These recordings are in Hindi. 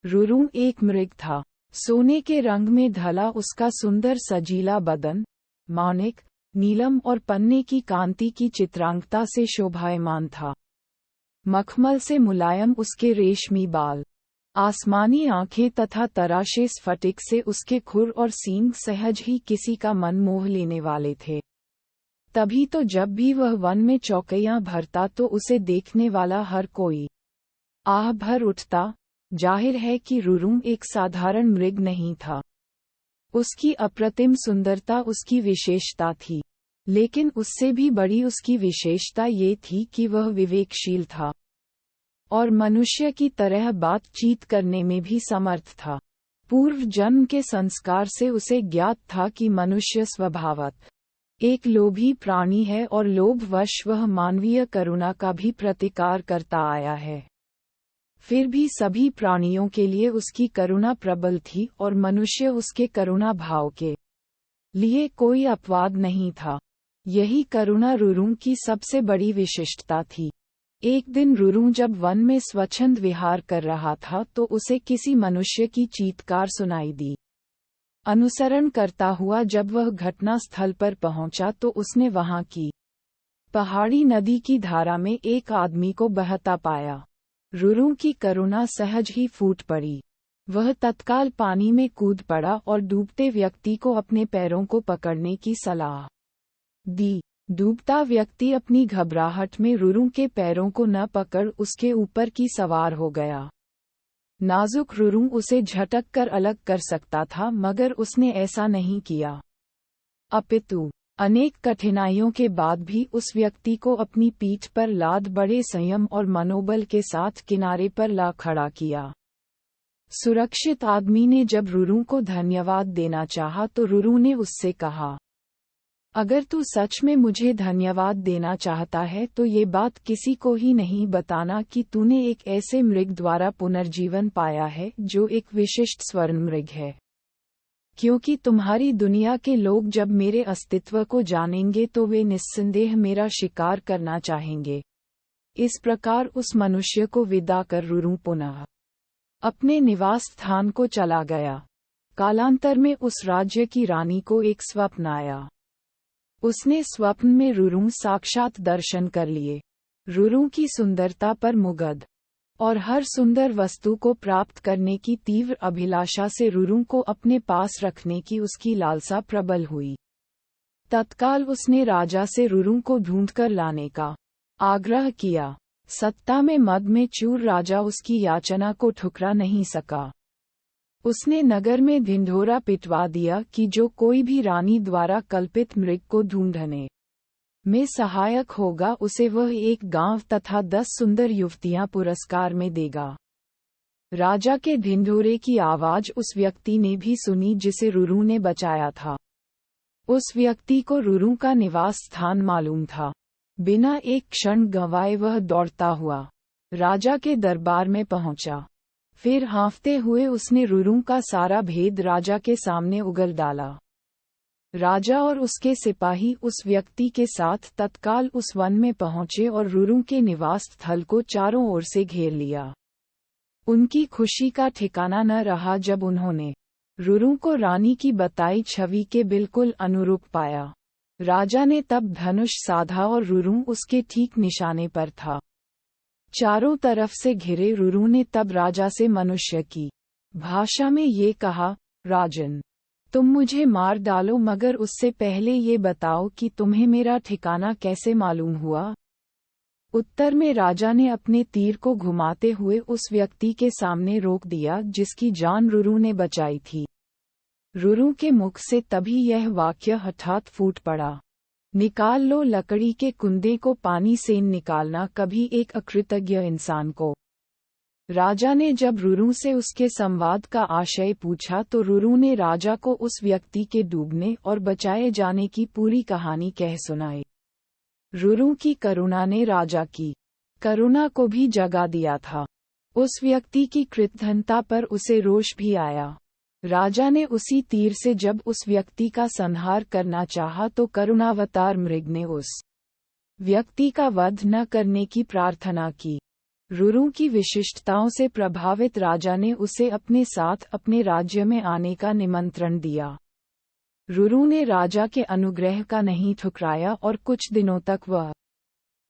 रुरुम एक मृग था। सोने के रंग में ढला उसका सुंदर सजीला बदन, माणिक, नीलम और पन्ने की कांति की चित्रांगता से शोभायमान था। मखमल से मुलायम उसके रेशमी बाल, आसमानी आंखें तथा तराशे स्फटिक से उसके खुर और सींग सहज ही किसी का मन मोह लेने वाले थे। तभी तो जब भी वह वन में चौकैयां भरता तो उसे देखने वाला हर कोई आह भर उठता। जाहिर है कि रुरुम एक साधारण मृग नहीं था। उसकी अप्रतिम सुंदरता उसकी विशेषता थी, लेकिन उससे भी बड़ी उसकी विशेषता ये थी कि वह विवेकशील था और मनुष्य की तरह बातचीत करने में भी समर्थ था। पूर्व जन्म के संस्कार से उसे ज्ञात था कि मनुष्य स्वभावतः एक लोभी प्राणी है और लोभवश वह मानवीय करुणा का भी प्रतिकार करता आया है। फिर भी सभी प्राणियों के लिए उसकी करुणा प्रबल थी और मनुष्य उसके करुणा भाव के लिए कोई अपवाद नहीं था। यही करुणा रुरुम की सबसे बड़ी विशिष्टता थी। एक दिन रुरुम जब वन में स्वच्छंद विहार कर रहा था तो उसे किसी मनुष्य की चीत्कार सुनाई दी। अनुसरण करता हुआ जब वह घटना स्थल पर पहुंचा तो उसने वहां की पहाड़ी नदी की धारा में एक आदमी को बहता पाया। रुरुम की करुणा सहज ही फूट पड़ी। वह तत्काल पानी में कूद पड़ा और डूबते व्यक्ति को अपने पैरों को पकड़ने की सलाह दी। डूबता व्यक्ति अपनी घबराहट में रुरुम के पैरों को न पकड़ उसके ऊपर की सवार हो गया। नाजुक रुरुम उसे झटक कर अलग कर सकता था, मगर उसने ऐसा नहीं किया। अपितु अनेक कठिनाइयों के बाद भी उस व्यक्ति को अपनी पीठ पर लाद बड़े संयम और मनोबल के साथ किनारे पर ला खड़ा किया। सुरक्षित आदमी ने जब रुरुम को धन्यवाद देना चाहा तो रुरुम ने उससे कहा, अगर तू सच में मुझे धन्यवाद देना चाहता है तो ये बात किसी को ही नहीं बताना कि तूने एक ऐसे मृग द्वारा पुनर्जीवन पाया है जो एक विशिष्ट स्वर्ण मृग है, क्योंकि तुम्हारी दुनिया के लोग जब मेरे अस्तित्व को जानेंगे तो वे निस्संदेह मेरा शिकार करना चाहेंगे। इस प्रकार उस मनुष्य को विदा कर रुरुम पुनः अपने निवास स्थान को चला गया। कालांतर में उस राज्य की रानी को एक स्वप्न आया। उसने स्वप्न में रुरुम साक्षात दर्शन कर लिए। रुरुम की सुंदरता पर मुग्ध और हर सुंदर वस्तु को प्राप्त करने की तीव्र अभिलाषा से रुरुम को अपने पास रखने की उसकी लालसा प्रबल हुई। तत्काल उसने राजा से रुरुम को ढूंढकर लाने का आग्रह किया। सत्ता में मद में चूर राजा उसकी याचना को ठुकरा नहीं सका। उसने नगर में ढिंढोरा पिटवा दिया कि जो कोई भी रानी द्वारा कल्पित मृग को ढूंढने में सहायक होगा उसे वह एक गांव तथा 10 सुंदर युवतियां पुरस्कार में देगा। राजा के ढिंढोरे की आवाज उस व्यक्ति ने भी सुनी जिसे रुरुम ने बचाया था। उस व्यक्ति को रुरुम का निवास स्थान मालूम था। बिना एक क्षण गंवाए वह दौड़ता हुआ राजा के दरबार में पहुंचा। फिर हाँफते हुए उसने रुरुम का सारा भेद राजा के सामने उगल डाला। राजा और उसके सिपाही उस व्यक्ति के साथ तत्काल उस वन में पहुंचे और रुरुम के निवास स्थल को चारों ओर से घेर लिया। उनकी खुशी का ठिकाना न रहा जब उन्होंने रुरुम को रानी की बताई छवि के बिल्कुल अनुरूप पाया। राजा ने तब धनुष साधा और रुरुम उसके ठीक निशाने पर था। चारों तरफ से घिरे रुरुम ने तब राजा से मनुष्य की भाषा में ये कहा, राजन, तुम मुझे मार डालो मगर उससे पहले ये बताओ कि तुम्हें मेरा ठिकाना कैसे मालूम हुआ। उत्तर में राजा ने अपने तीर को घुमाते हुए उस व्यक्ति के सामने रोक दिया जिसकी जान रुरुम ने बचाई थी। रुरुम के मुख से तभी यह वाक्य हठात फूट पड़ा, निकाल लो लकड़ी के कुंदे को पानी से निकालना कभी एक अकृतज्ञ इंसान को। राजा ने जब रुरुम से उसके संवाद का आशय पूछा तो रुरुम ने राजा को उस व्यक्ति के डूबने और बचाए जाने की पूरी कहानी कह सुनाई। रुरुम की करुणा ने राजा की करुणा को भी जगा दिया था। उस व्यक्ति की कृतघ्नता पर उसे रोष भी आया। राजा ने उसी तीर से जब उस व्यक्ति का संहार करना चाहा तो करुणावतार मृग ने उस व्यक्ति का वध न करने की प्रार्थना की। रुरु की विशिष्टताओं से प्रभावित राजा ने उसे अपने साथ अपने राज्य में आने का निमंत्रण दिया। रुरु ने राजा के अनुग्रह का नहीं ठुकराया और कुछ दिनों तक वह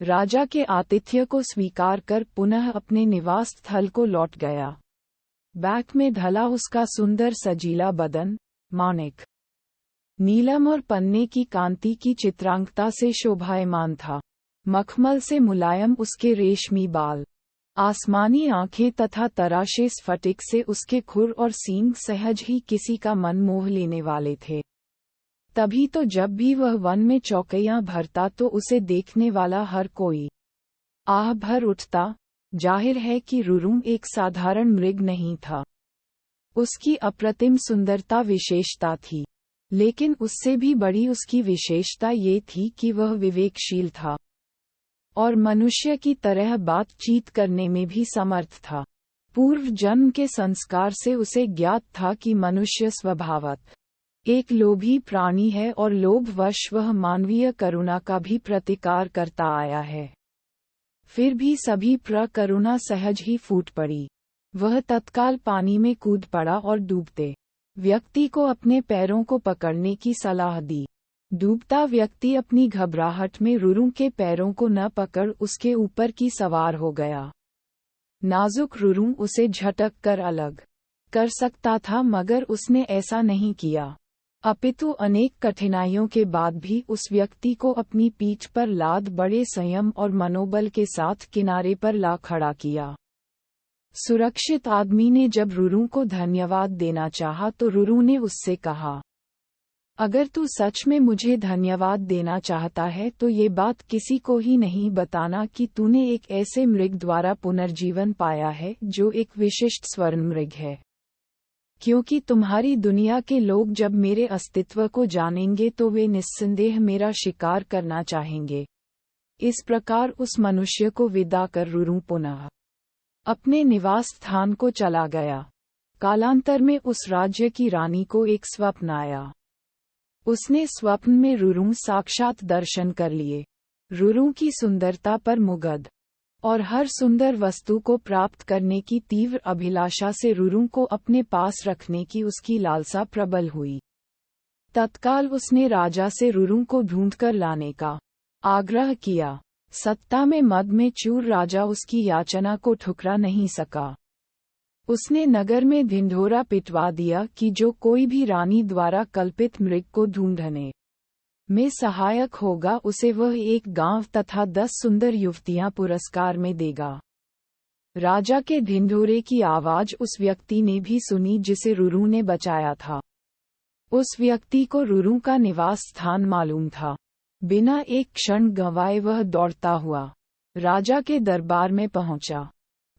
राजा के आतिथ्य को स्वीकार कर पुनः अपने निवास स्थल को लौट गया। बैक में ढला उसका सुंदर सजीला बदन, माणिक, नीलम और पन्ने की कांति की चित्रांगता से शोभायमान था। मखमल से मुलायम उसके रेशमी बाल, आसमानी आंखें तथा तराशे स्फटिक से उसके खुर और सींग सहज ही किसी का मन मोह लेने वाले थे। तभी तो जब भी वह वन में चौकैयां भरता तो उसे देखने वाला हर कोई आह भर उठता। जाहिर है कि रुरु एक साधारण मृग नहीं था। उसकी अप्रतिम सुंदरता विशेषता थी, लेकिन उससे भी बड़ी उसकी विशेषता ये थी कि वह विवेकशील था और मनुष्य की तरह बातचीत करने में भी समर्थ था। पूर्व जन्म के संस्कार से उसे ज्ञात था कि मनुष्य स्वभावतः एक लोभी प्राणी है और लोभवश वह मानवीय करुणा का भी प्रतिकार करता आया है। फिर भी सभी पर करुणा सहज ही फूट पड़ी। वह तत्काल पानी में कूद पड़ा और डूबते व्यक्ति को अपने पैरों को पकड़ने की सलाह दी। डूबता व्यक्ति अपनी घबराहट में रुरु के पैरों को न पकड़ उसके ऊपर की सवार हो गया। नाजुक रुरु उसे झटक कर अलग कर सकता था, मगर उसने ऐसा नहीं किया। अपितु अनेक कठिनाइयों के बाद भी उस व्यक्ति को अपनी पीठ पर लाद बड़े संयम और मनोबल के साथ किनारे पर ला खड़ा किया। सुरक्षित आदमी ने जब रुरु को धन्यवाद देना चाहा तो रुरु ने उससे कहा, अगर तू सच में मुझे धन्यवाद देना चाहता है तो ये बात किसी को ही नहीं बताना कि तूने एक ऐसे मृग द्वारा पुनर्जीवन पाया है जो एक विशिष्ट स्वर्ण मृग है, क्योंकि तुम्हारी दुनिया के लोग जब मेरे अस्तित्व को जानेंगे तो वे निस्संदेह मेरा शिकार करना चाहेंगे। इस प्रकार उस मनुष्य को विदा कर रुरु पुनः अपने निवास स्थान को चला गया। कालांतर में उस राज्य की रानी को एक स्वप्न आया। उसने स्वप्न में रुरु साक्षात दर्शन कर लिए। रुरु की सुंदरता पर मुग्ध और हर सुंदर वस्तु को प्राप्त करने की तीव्र अभिलाषा से रुरु को अपने पास रखने की उसकी लालसा प्रबल हुई। तत्काल उसने राजा से रुरु को ढूंढकर लाने का आग्रह किया। सत्ता में मद में चूर राजा उसकी याचना को ठुकरा नहीं सका। उसने नगर में ढिंढोरा पिटवा दिया कि जो कोई भी रानी द्वारा कल्पित मृग को ढूंढने में सहायक होगा उसे वह एक गांव तथा 10 सुंदर युवतियां पुरस्कार में देगा। राजा के ढिंढोरे की आवाज उस व्यक्ति ने भी सुनी जिसे रुरु ने बचाया था। उस व्यक्ति को रुरु का निवास स्थान मालूम था। बिना एक क्षण गंवाए वह दौड़ता हुआ राजा के दरबार में पहुंचा।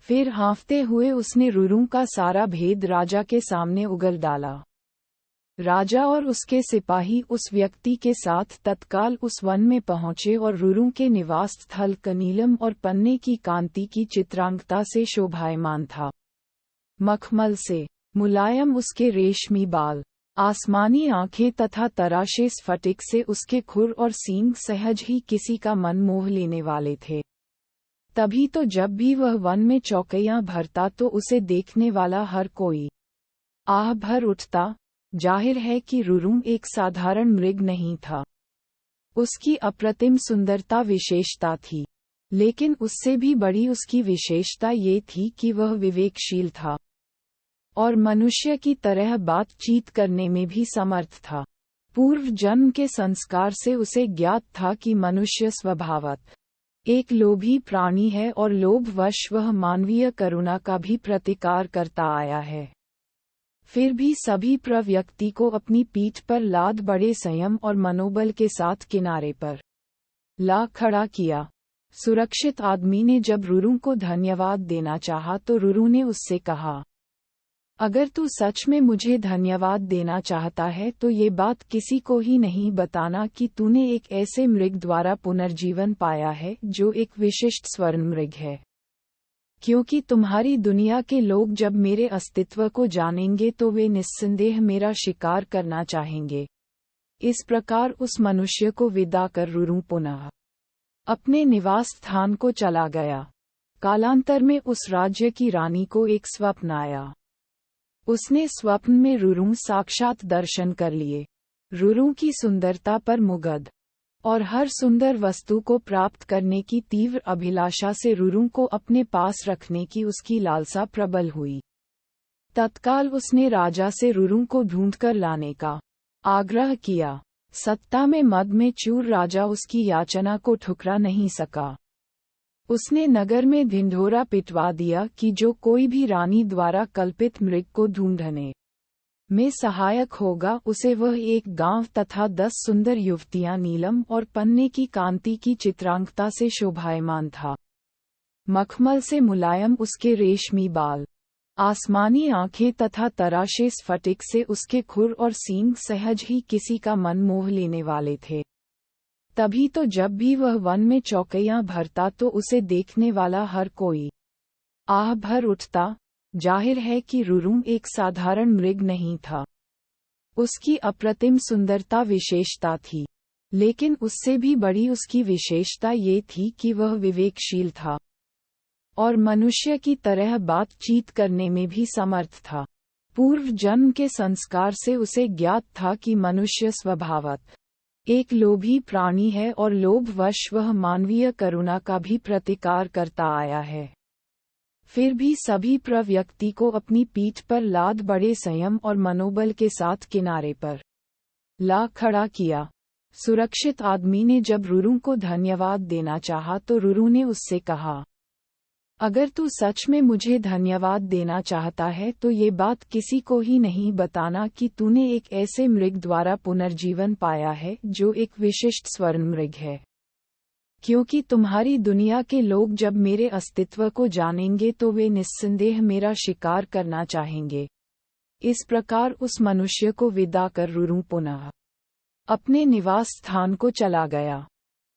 फिर हाँफते हुए उसने रुरु का सारा भेद राजा के सामने उगल डाला। राजा और उसके सिपाही उस व्यक्ति के साथ तत्काल उस वन में पहुंचे और रुरु के निवास स्थल नीलम और पन्ने की कांति की चित्रांगता से शोभायमान था। मखमल से मुलायम उसके रेशमी बाल, आसमानी आंखें तथा तराशे स्फटिक से उसके खुर और सींग सहज ही किसी का मन मोह लेने वाले थे। तभी तो जब भी वह वन में चौकैयां भरता तो उसे देखने वाला हर कोई आह भर उठता। जाहिर है कि रुरु एक साधारण मृग नहीं था। उसकी अप्रतिम सुंदरता विशेषता थी, लेकिन उससे भी बड़ी उसकी विशेषता ये थी कि वह विवेकशील था और मनुष्य की तरह बातचीत करने में भी समर्थ था। पूर्व जन्म के संस्कार से उसे ज्ञात था कि मनुष्य स्वभावतः एक लोभी प्राणी है और लोभवश वह मानवीय करुणा का भी प्रतिकार करता आया है। फिर भी सभी व्यक्ति को अपनी पीठ पर लाद बड़े संयम और मनोबल के साथ किनारे पर ला खड़ा किया। सुरक्षित आदमी ने जब रुरु को धन्यवाद देना चाहा तो रुरु ने उससे कहा, अगर तू सच में मुझे धन्यवाद देना चाहता है तो ये बात किसी को ही नहीं बताना कि तूने एक ऐसे मृग द्वारा पुनर्जीवन पाया है जो एक विशिष्ट स्वर्ण मृग है, क्योंकि तुम्हारी दुनिया के लोग जब मेरे अस्तित्व को जानेंगे तो वे निस्संदेह मेरा शिकार करना चाहेंगे। इस प्रकार उस मनुष्य को विदा कर रुरु पुनः अपने निवास स्थान को चला गया। कालांतर में उस राज्य की रानी को एक स्वप्न आया। उसने स्वप्न में रुरुम साक्षात दर्शन कर लिए। रुरुम की सुंदरता पर मुग्ध और हर सुंदर वस्तु को प्राप्त करने की तीव्र अभिलाषा से रुरुम को अपने पास रखने की उसकी लालसा प्रबल हुई। तत्काल उसने राजा से रुरुम को ढूंढकर लाने का आग्रह किया। सत्ता में मद में चूर राजा उसकी याचना को ठुकरा नहीं सका। उसने नगर में ढिंढोरा पिटवा दिया कि जो कोई भी रानी द्वारा कल्पित मृग को ढूंढने में सहायक होगा, उसे वह एक गांव तथा 10 सुंदर युवतियां नीलम और पन्ने की कांति की चित्रांगता से शोभायमान था। मखमल से मुलायम उसके रेशमी बाल, आसमानी आंखें तथा तराशे स्फटिक से उसके खुर और सींग सहज ही किसी का मन मोह लेने वाले थे। तभी तो जब भी वह वन में चौकैयां भरता तो उसे देखने वाला हर कोई आह भर उठता। जाहिर है कि रुरुम एक साधारण मृग नहीं था। उसकी अप्रतिम सुंदरता विशेषता थी, लेकिन उससे भी बड़ी उसकी विशेषता ये थी कि वह विवेकशील था और मनुष्य की तरह बातचीत करने में भी समर्थ था। पूर्व जन्म के संस्कार से उसे ज्ञात था कि मनुष्य स्वभावतः एक लोभी प्राणी है और लोभवश वह मानवीय करुणा का भी प्रतिकार करता आया है। फिर भी सभी व्यक्ति को अपनी पीठ पर लाद बड़े संयम और मनोबल के साथ किनारे पर ला खड़ा किया। सुरक्षित आदमी ने जब रुरुम को धन्यवाद देना चाहा तो रुरु ने उससे कहा, अगर तू सच में मुझे धन्यवाद देना चाहता है तो ये बात किसी को ही नहीं बताना कि तूने एक ऐसे मृग द्वारा पुनर्जीवन पाया है जो एक विशिष्ट स्वर्ण मृग है, क्योंकि तुम्हारी दुनिया के लोग जब मेरे अस्तित्व को जानेंगे तो वे निस्संदेह मेरा शिकार करना चाहेंगे। इस प्रकार उस मनुष्य को विदा कर रुरु पुनः अपने निवास स्थान को चला गया।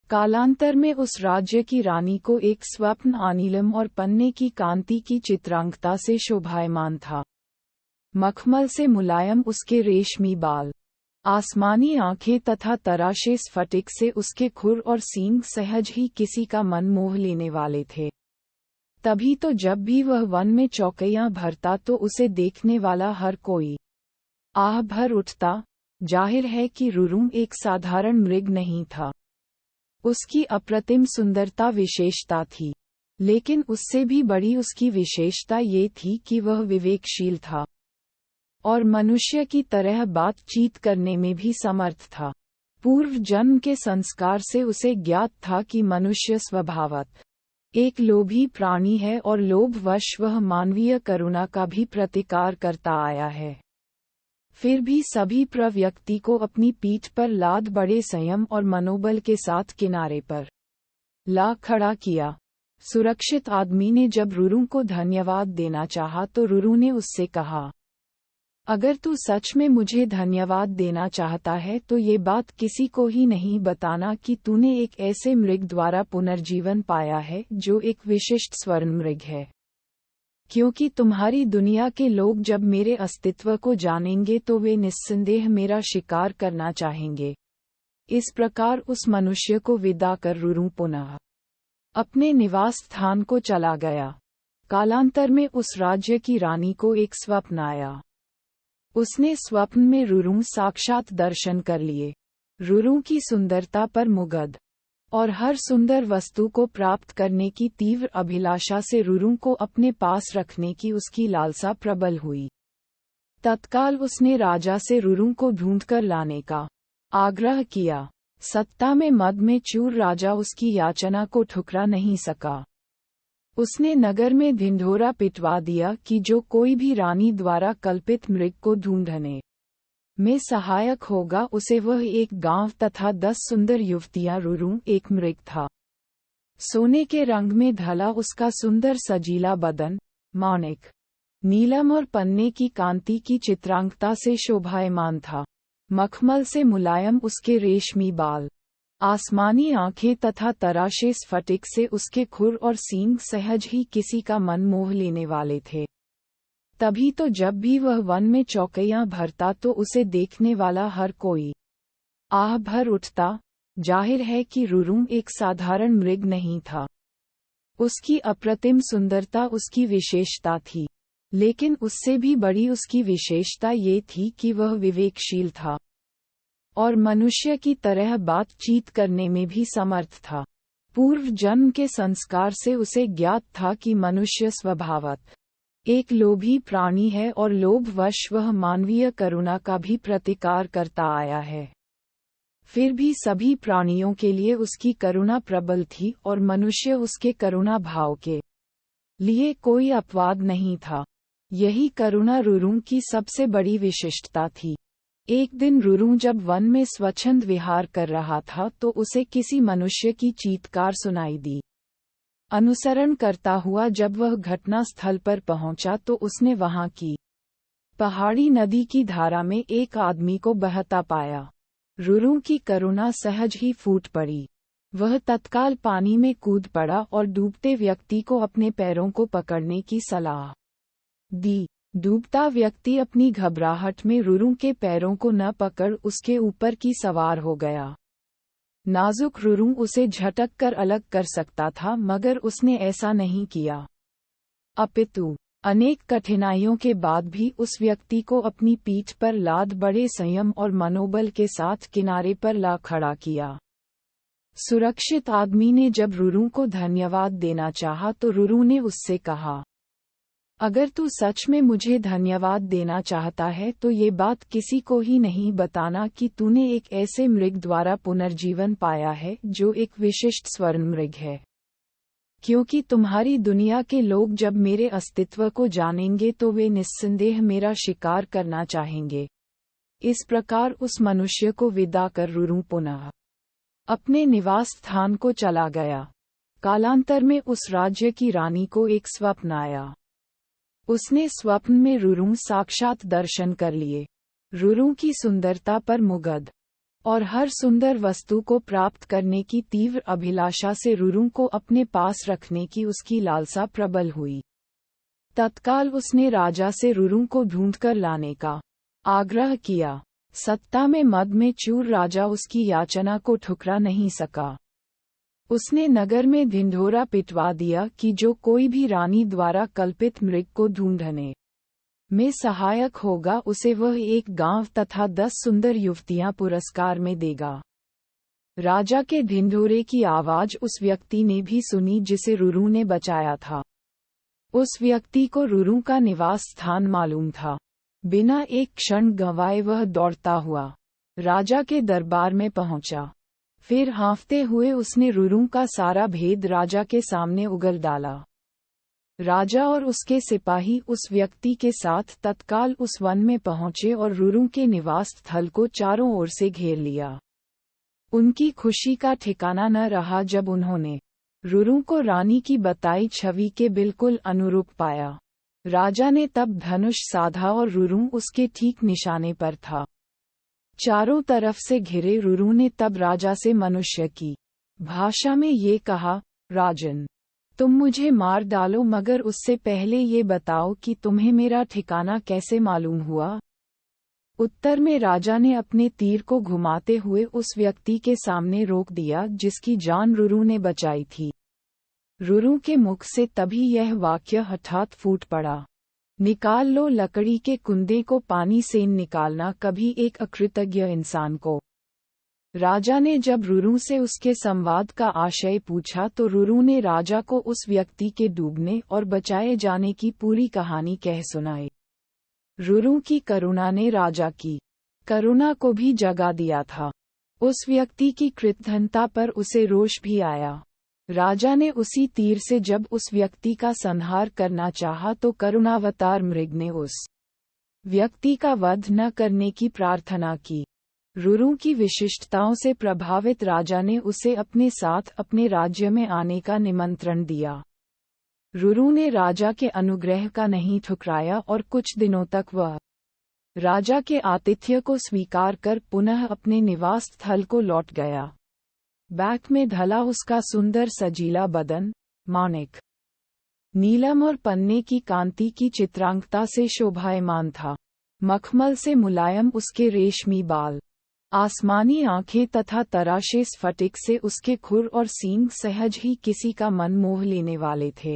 कालांतर में उस राज्य की रानी को एक स्वप्न आनीलम और पन्ने की कांति की चित्रांगता से शोभायमान था। मखमल से मुलायम उसके रेशमी बाल, आसमानी आंखें तथा तराशे स्फटिक से उसके खुर और सींग सहज ही किसी का मन मोह लेने वाले थे। तभी तो जब भी वह वन में चौकैयां भरता तो उसे देखने वाला हर कोई आह भर उठता। जाहिर है कि रुरुम एक साधारण मृग नहीं था। उसकी अप्रतिम सुंदरता विशेषता थी, लेकिन उससे भी बड़ी उसकी विशेषता ये थी कि वह विवेकशील था और मनुष्य की तरह बातचीत करने में भी समर्थ था। पूर्व जन्म के संस्कार से उसे ज्ञात था कि मनुष्य स्वभावतः एक लोभी प्राणी है और लोभवश वह मानवीय करुणा का भी प्रतिकार करता आया है। फिर भी सभी व्यक्ति को अपनी पीठ पर लाद बड़े संयम और मनोबल के साथ किनारे पर ला खड़ा किया। सुरक्षित आदमी ने जब रुरु को धन्यवाद देना चाहा तो रुरु ने उससे कहा, अगर तू सच में मुझे धन्यवाद देना चाहता है तो ये बात किसी को ही नहीं बताना कि तूने एक ऐसे मृग द्वारा पुनर्जीवन पाया है जो एक विशिष्ट स्वर्ण मृग है, क्योंकि तुम्हारी दुनिया के लोग जब मेरे अस्तित्व को जानेंगे तो वे निस्संदेह मेरा शिकार करना चाहेंगे। इस प्रकार उस मनुष्य को विदा कर रुरु पुनः अपने निवास स्थान को चला गया। कालांतर में उस राज्य की रानी को एक स्वप्न आया। उसने स्वप्न में रुरु साक्षात दर्शन कर लिए। रुरु की सुंदरता पर मुग्ध और हर सुंदर वस्तु को प्राप्त करने की तीव्र अभिलाषा से रुरु को अपने पास रखने की उसकी लालसा प्रबल हुई। तत्काल उसने राजा से रुरु को ढूंढकर लाने का आग्रह किया। सत्ता में मद में चूर राजा उसकी याचना को ठुकरा नहीं सका। उसने नगर में ढिंढोरा पिटवा दिया कि जो कोई भी रानी द्वारा कल्पित मृग को ढूंढने में सहायक होगा, उसे वह एक गांव तथा 10 सुंदर युवतियां। रुरु एक मृग था। सोने के रंग में ढला उसका सुंदर सजीला बदन माणिक, नीलम और पन्ने की कांति की चित्रांगता से शोभायमान था। मखमल से मुलायम उसके रेशमी बाल, आसमानी आंखें तथा तराशे स्फटिक से उसके खुर और सींग सहज ही किसी का मन मोह लेने वाले थे। तभी तो जब भी वह वन में चौकैयां भरता तो उसे देखने वाला हर कोई आह भर उठता। जाहिर है कि रुरु एक साधारण मृग नहीं था। उसकी अप्रतिम सुंदरता उसकी विशेषता थी, लेकिन उससे भी बड़ी उसकी विशेषता ये थी कि वह विवेकशील था और मनुष्य की तरह बातचीत करने में भी समर्थ था। पूर्व जन्म के संस्कार से उसे ज्ञात था कि मनुष्य स्वभावतः एक लोभी प्राणी है और लोभवश वह मानवीय करुणा का भी प्रतिकार करता आया है। फिर भी सभी प्राणियों के लिए उसकी करुणा प्रबल थी और मनुष्य उसके करुणा भाव के लिए कोई अपवाद नहीं था। यही करुणा रुरुं की सबसे बड़ी विशिष्टता थी। एक दिन रुरुं जब वन में स्वच्छंद विहार कर रहा था तो उसे किसी मनुष्य की चीत्कार सुनाई दी। अनुसरण करता हुआ जब वह घटना स्थल पर पहुंचा तो उसने वहां की पहाड़ी नदी की धारा में एक आदमी को बहता पाया। रुरुं की करुणा सहज ही फूट पड़ी। वह तत्काल पानी में कूद पड़ा और डूबते व्यक्ति को अपने पैरों को पकड़ने की सलाह दी। डूबता व्यक्ति अपनी घबराहट में रुरुं के पैरों को न पकड़ उसके ऊपर की सवार हो गया। नाजुक रुरुं उसे झटक कर अलग कर सकता था, मगर उसने ऐसा नहीं किया। अपितु अनेक कठिनाइयों के बाद भी उस व्यक्ति को अपनी पीठ पर लाद बड़े संयम और मनोबल के साथ किनारे पर ला खड़ा किया। सुरक्षित आदमी ने जब रुरुं को धन्यवाद देना चाहा तो रुरुं ने उससे कहा, अगर तू सच में मुझे धन्यवाद देना चाहता है तो ये बात किसी को ही नहीं बताना कि तूने एक ऐसे मृग द्वारा पुनर्जीवन पाया है जो एक विशिष्ट स्वर्ण मृग है, क्योंकि तुम्हारी दुनिया के लोग जब मेरे अस्तित्व को जानेंगे तो वे निस्संदेह मेरा शिकार करना चाहेंगे। इस प्रकार उस मनुष्य को विदा कर रुरुं पुनः अपने निवास स्थान को चला गया। कालांतर में उस राज्य की रानी को एक स्वप्न आया। उसने स्वप्न में रुरुं साक्षात दर्शन कर लिए। रुरुं की सुंदरता पर मुग्ध और हर सुंदर वस्तु को प्राप्त करने की तीव्र अभिलाषा से रुरुं को अपने पास रखने की उसकी लालसा प्रबल हुई। तत्काल उसने राजा से रुरुं को ढूंढकर लाने का आग्रह किया। सत्ता में मद में चूर राजा उसकी याचना को ठुकरा नहीं सका। उसने नगर में ढिंढोरा पिटवा दिया कि जो कोई भी रानी द्वारा कल्पित मृग को ढूंढने में सहायक होगा उसे वह एक गांव तथा 10 सुंदर युवतियां पुरस्कार में देगा। राजा के ढिंढोरे की आवाज उस व्यक्ति ने भी सुनी जिसे रुरुं ने बचाया था। उस व्यक्ति को रुरुं का निवास स्थान मालूम था। बिना एक क्षण गंवाए वह दौड़ता हुआ राजा के दरबार में पहुंचा। फिर हाँफते हुए उसने रुरुं का सारा भेद राजा के सामने उगल डाला। राजा और उसके सिपाही उस व्यक्ति के साथ तत्काल उस वन में पहुंचे और रुरुं के निवास स्थल को चारों ओर से घेर लिया। उनकी खुशी का ठिकाना न रहा जब उन्होंने रुरुं को रानी की बताई छवि के बिल्कुल अनुरूप पाया। राजा ने तब धनुष साधा और रुरुं उसके ठीक निशाने पर था। चारों तरफ से घिरे रुरुं ने तब राजा से मनुष्य की भाषा में ये कहा, राजन, तुम मुझे मार डालो मगर उससे पहले ये बताओ कि तुम्हें मेरा ठिकाना कैसे मालूम हुआ। उत्तर में राजा ने अपने तीर को घुमाते हुए उस व्यक्ति के सामने रोक दिया जिसकी जान रुरुं ने बचाई थी। रुरुं के मुख से तभी यह वाक्य हठात फूट पड़ा, निकाल लो लकड़ी के कुंदे को पानी से निकालना कभी एक अकृतज्ञ इंसान को। राजा ने जब रुरुं से उसके संवाद का आशय पूछा तो रुरुं ने राजा को उस व्यक्ति के डूबने और बचाए जाने की पूरी कहानी कह सुनाई। रुरुं की करुणा ने राजा की करुणा को भी जगा दिया था। उस व्यक्ति की कृतघ्नता पर उसे रोष भी आया। राजा ने उसी तीर से जब उस व्यक्ति का संहार करना चाहा तो करुणावतार मृग ने उस व्यक्ति का वध न करने की प्रार्थना की। रुरुं की विशिष्टताओं से प्रभावित राजा ने उसे अपने साथ अपने राज्य में आने का निमंत्रण दिया। रुरुं ने राजा के अनुग्रह का नहीं ठुकराया और कुछ दिनों तक वह राजा के आतिथ्य को स्वीकार कर पुनः अपने निवास स्थल को लौट गया। बैक में ढला उसका सुंदर सजीला बदन माणिक, नीलम और पन्ने की कांति की चित्रांगता से शोभायमान था। मखमल से मुलायम उसके रेशमी बाल आसमानी आंखें तथा तराशे स्फटिक से उसके खुर और सींग सहज ही किसी का मन मोह लेने वाले थे।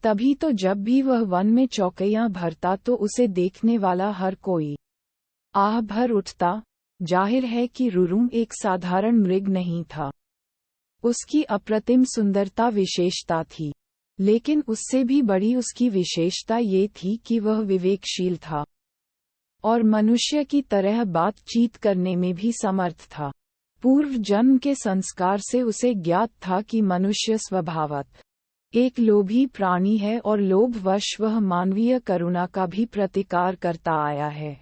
तभी तो जब भी वह वन में चौकैयां भरता तो उसे देखने वाला हर कोई आह भर उठता। जाहिर है कि रुरुम एक साधारण मृग नहीं था। उसकी अप्रतिम सुंदरता विशेषता थी, लेकिन उससे भी बड़ी उसकी विशेषता ये थी कि वह विवेकशील था और मनुष्य की तरह बातचीत करने में भी समर्थ था। पूर्व जन्म के संस्कार से उसे ज्ञात था कि मनुष्य स्वभावतः एक लोभी प्राणी है और लोभवश वह मानवीय करुणा का भी प्रतिकार करता आया है।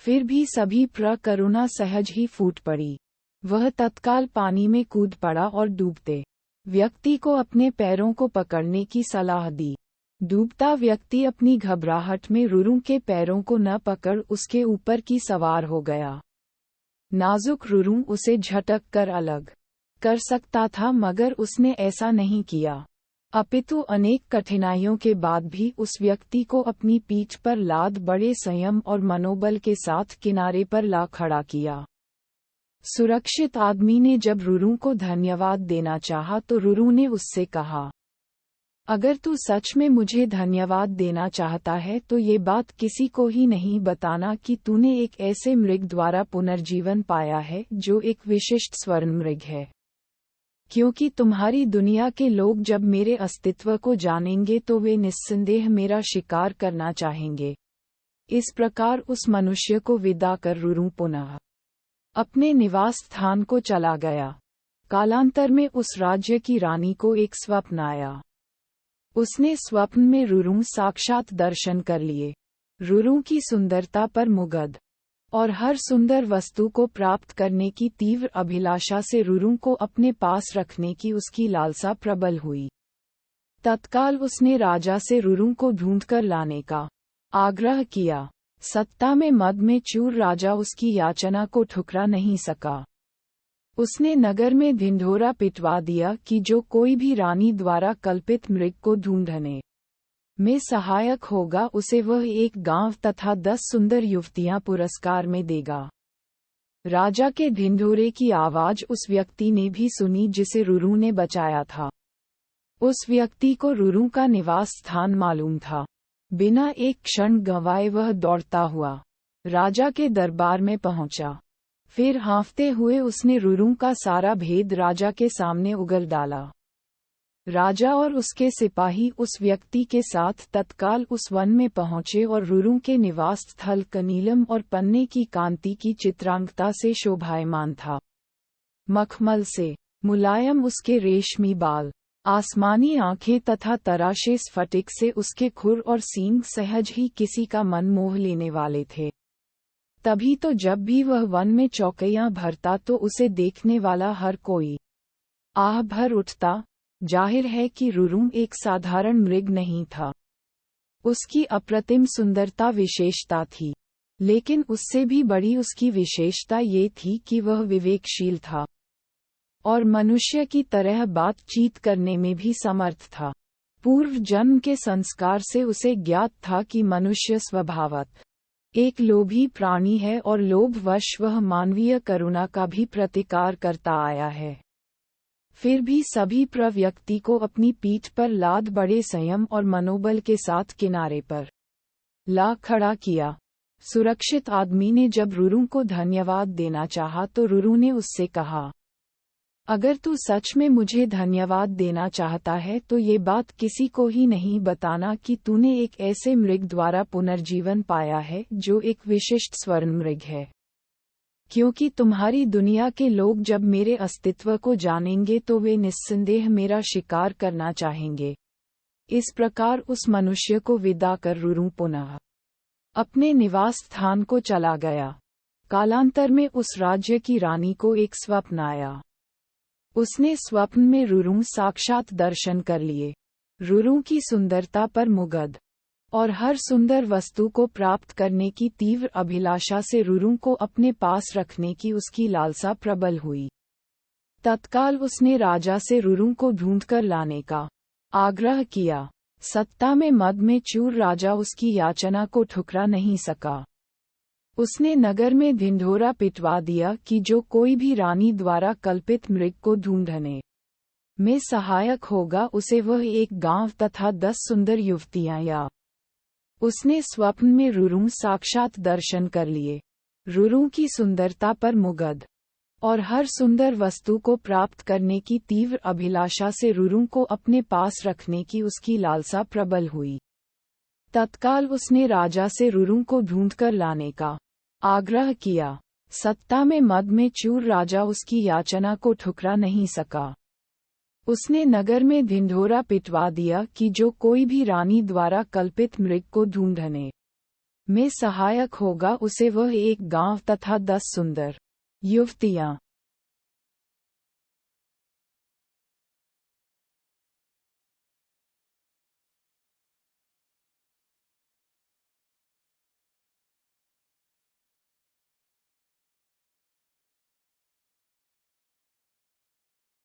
फिर भी सभी पर करुणा सहज ही फूट पड़ी। वह तत्काल पानी में कूद पड़ा और डूबते व्यक्ति को अपने पैरों को पकड़ने की सलाह दी। डूबता व्यक्ति अपनी घबराहट में रुरुम के पैरों को न पकड़ उसके ऊपर की सवार हो गया। नाजुक रुरुम उसे झटक कर अलग कर सकता था, मगर उसने ऐसा नहीं किया। अपितु अनेक कठिनाइयों के बाद भी उस व्यक्ति को अपनी पीठ पर लाद बड़े संयम और मनोबल के साथ किनारे पर ला खड़ा किया। सुरक्षित आदमी ने जब रुरु को धन्यवाद देना चाहा तो रुरु ने उससे कहा, अगर तू सच में मुझे धन्यवाद देना चाहता है तो ये बात किसी को ही नहीं बताना कि तूने एक ऐसे मृग द्वारा पुनर्जीवन पाया है जो एक विशिष्ट स्वर्ण मृग है, क्योंकि तुम्हारी दुनिया के लोग जब मेरे अस्तित्व को जानेंगे तो वे निस्संदेह मेरा शिकार करना चाहेंगे। इस प्रकार उस मनुष्य को विदा कर रुरु पुनः अपने निवास स्थान को चला गया। कालांतर में उस राज्य की रानी को एक स्वप्न आया। उसने स्वप्न में रुरु साक्षात दर्शन कर लिए। रुरु की सुंदरता पर मुग्ध और हर सुंदर वस्तु को प्राप्त करने की तीव्र अभिलाषा से रुरु को अपने पास रखने की उसकी लालसा प्रबल हुई। तत्काल उसने राजा से रुरु को ढूंढकर लाने का आग्रह किया। सत्ता में मद में चूर राजा उसकी याचना को ठुकरा नहीं सका। उसने नगर में ढिंढोरा पिटवा दिया कि जो कोई भी रानी द्वारा कल्पित मृग को ढूंढने में सहायक होगा उसे वह एक गांव तथा 10 सुंदर युवतियां पुरस्कार में देगा। राजा के ढिंढोरे की आवाज उस व्यक्ति ने भी सुनी जिसे रुरु ने बचाया था। उस व्यक्ति को रुरु का निवास स्थान मालूम था। बिना एक क्षण गंवाए वह दौड़ता हुआ राजा के दरबार में पहुंचा। फिर हाँफते हुए उसने रुरु का सारा भेद राजा के सामने उगल डाला। राजा और उसके सिपाही उस व्यक्ति के साथ तत्काल उस वन में पहुंचे और रुरु के निवास स्थल नीलम और पन्ने की कांति की चित्रांगता से शोभायमान था। मखमल से मुलायम उसके रेशमी बाल, आसमानी आंखें तथा तराशे स्फटिक से उसके खुर और सींग सहज ही किसी का मन मोह लेने वाले थे। तभी तो जब भी वह वन में चौकैयां भरता तो उसे देखने वाला हर कोई आह भर उठता। जाहिर है कि रुरु एक साधारण मृग नहीं था। उसकी अप्रतिम सुंदरता विशेषता थी, लेकिन उससे भी बड़ी उसकी विशेषता ये थी कि वह विवेकशील था और मनुष्य की तरह बातचीत करने में भी समर्थ था। पूर्व जन्म के संस्कार से उसे ज्ञात था कि मनुष्य स्वभावतः एक लोभी प्राणी है और लोभवश वह मानवीय करुणा का भी प्रतिकार करता आया है। फिर भी सभी व्यक्ति को अपनी पीठ पर लाद बड़े संयम और मनोबल के साथ किनारे पर ला खड़ा किया। सुरक्षित आदमी ने जब रुरु को धन्यवाद देना चाहा तो रुरु ने उससे कहा, अगर तू सच में मुझे धन्यवाद देना चाहता है तो ये बात किसी को ही नहीं बताना कि तूने एक ऐसे मृग द्वारा पुनर्जीवन पाया है जो एक विशिष्ट स्वर्ण मृग है, क्योंकि तुम्हारी दुनिया के लोग जब मेरे अस्तित्व को जानेंगे तो वे निस्संदेह मेरा शिकार करना चाहेंगे। इस प्रकार उस मनुष्य को विदा कर रुरु पुनः अपने निवास स्थान को चला गया। कालांतर में उस राज्य की रानी को एक स्वप्न आया। उसने स्वप्न में रुरु साक्षात दर्शन कर लिए। रुरु की सुंदरता पर मुग्ध और हर सुंदर वस्तु को प्राप्त करने की तीव्र अभिलाषा से रुरु को अपने पास रखने की उसकी लालसा प्रबल हुई। तत्काल उसने राजा से रुरु को ढूंढकर लाने का आग्रह किया। सत्ता में मद में चूर राजा उसकी याचना को ठुकरा नहीं सका। उसने नगर में ढिंढोरा पिटवा दिया कि जो कोई भी रानी द्वारा कल्पित मृग को ढूंढने में सहायक होगा उसे वह एक गांव तथा 10 सुंदर युवतियां या उसने स्वप्न में रुरुम साक्षात दर्शन कर लिए। रुरु की सुंदरता पर मुग्ध और हर सुंदर वस्तु को प्राप्त करने की तीव्र अभिलाषा से रुरु को अपने पास रखने की उसकी लालसा प्रबल हुई। तत्काल उसने राजा से रुरु को ढूंढकर लाने का आग्रह किया। सत्ता में मद में चूर राजा उसकी याचना को ठुकरा नहीं सका। उसने नगर में ढिंढोरा पिटवा दिया कि जो कोई भी रानी द्वारा कल्पित मृग को ढूंढने में सहायक होगा उसे वह एक गांव तथा 10 सुंदर युवतियां